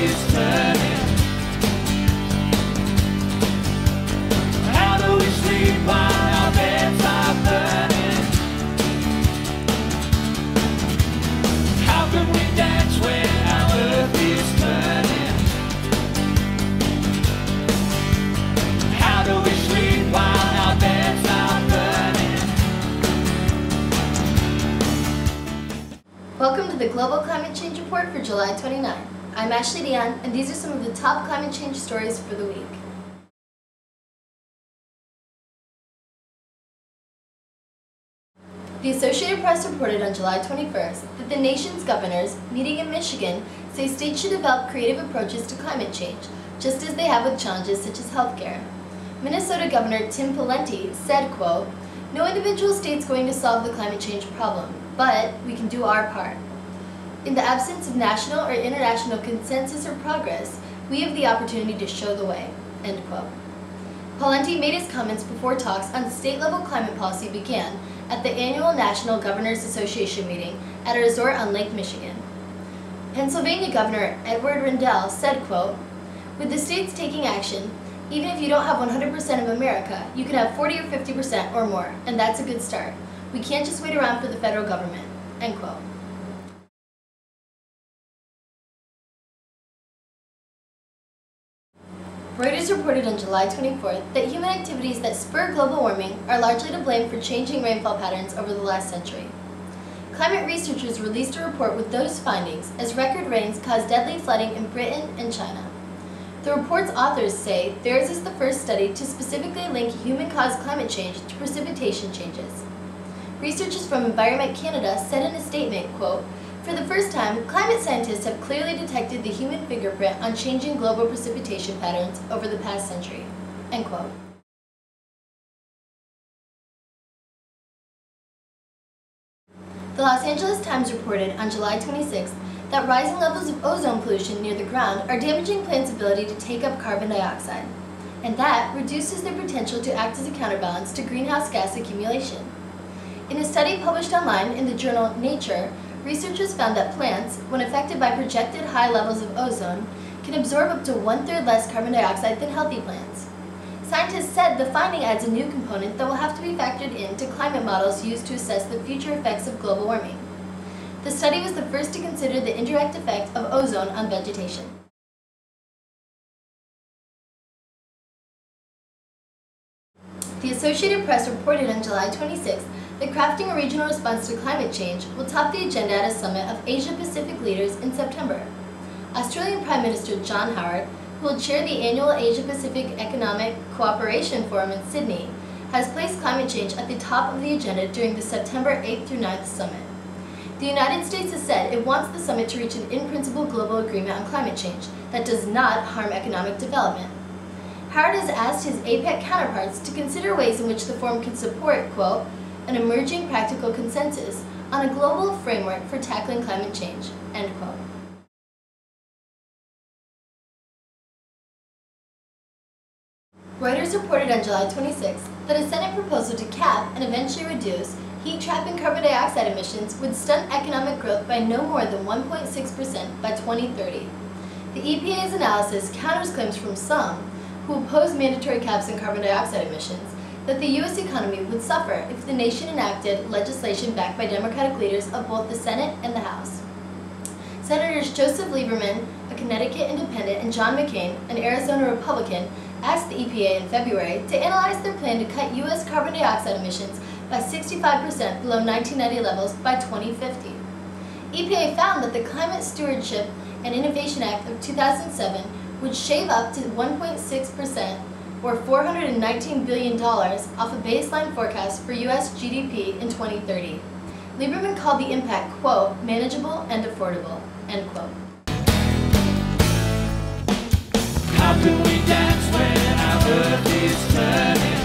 is turning? How do we sleep while our beds are burning? How can we dance when our earth is turning? How do we sleep while our beds are burning? Welcome to the Global Climate Change Report for July 29. I'm Ashley Dion, and these are some of the top climate change stories for the week. The Associated Press reported on July 21st that the nation's governors, meeting in Michigan, say states should develop creative approaches to climate change, just as they have with challenges such as healthcare. Minnesota Governor Tim Pawlenty said, quote, "No individual state's going to solve the climate change problem, but we can do our part. In the absence of national or international consensus or progress, we have the opportunity to show the way," end quote. Pawlenty made his comments before talks on state-level climate policy began at the annual National Governors Association meeting at a resort on Lake Michigan. Pennsylvania Governor Edward Rendell said, quote, "With the states taking action, even if you don't have 100% of America, you can have 40 or 50% or more, and that's a good start. We can't just wait around for the federal government," end quote. Reuters reported on July 24th that human activities that spur global warming are largely to blame for changing rainfall patterns over the last century. Climate researchers released a report with those findings as record rains caused deadly flooding in Britain and China. The report's authors say theirs is the first study to specifically link human-caused climate change to precipitation changes. Researchers from Environment Canada said in a statement, quote, "For the first time, climate scientists have clearly detected the human fingerprint on changing global precipitation patterns over the past century," end quote. The Los Angeles Times reported on July 26th that rising levels of ozone pollution near the ground are damaging plants' ability to take up carbon dioxide, and that reduces their potential to act as a counterbalance to greenhouse gas accumulation. In a study published online in the journal Nature, researchers found that plants, when affected by projected high levels of ozone, can absorb up to 1/3 less carbon dioxide than healthy plants. Scientists said the finding adds a new component that will have to be factored into climate models used to assess the future effects of global warming. The study was the first to consider the indirect effect of ozone on vegetation. The Associated Press reported on July 26th that crafting a regional response to climate change will top the agenda at a summit of Asia-Pacific leaders in September. Australian Prime Minister John Howard, who will chair the annual Asia-Pacific Economic Cooperation Forum in Sydney, has placed climate change at the top of the agenda during the September 8th through 9th summit. The United States has said it wants the summit to reach an in-principle global agreement on climate change that does not harm economic development. Howard has asked his APEC counterparts to consider ways in which the forum can support, quote, "an emerging practical consensus on a global framework for tackling climate change," end quote. Reuters reported on July 26th that a Senate proposal to cap and eventually reduce heat-trapping carbon dioxide emissions would stunt economic growth by no more than 1.6% by 2030. The EPA's analysis counters claims from some who oppose mandatory caps on carbon dioxide emissions that the U.S. economy would suffer if the nation enacted legislation backed by Democratic leaders of both the Senate and the House. Senators Joseph Lieberman, a Connecticut independent, and John McCain, an Arizona Republican, asked the EPA in February to analyze their plan to cut U.S. carbon dioxide emissions by 65% below 1990 levels by 2050. EPA found that the Climate Stewardship and Innovation Act of 2007 would shave up to 1.6%, or $419 billion, off a baseline forecast for U.S. GDP in 2030. Lieberman called the impact, quote, "manageable and affordable," end quote. How can we dance when our earth is turning?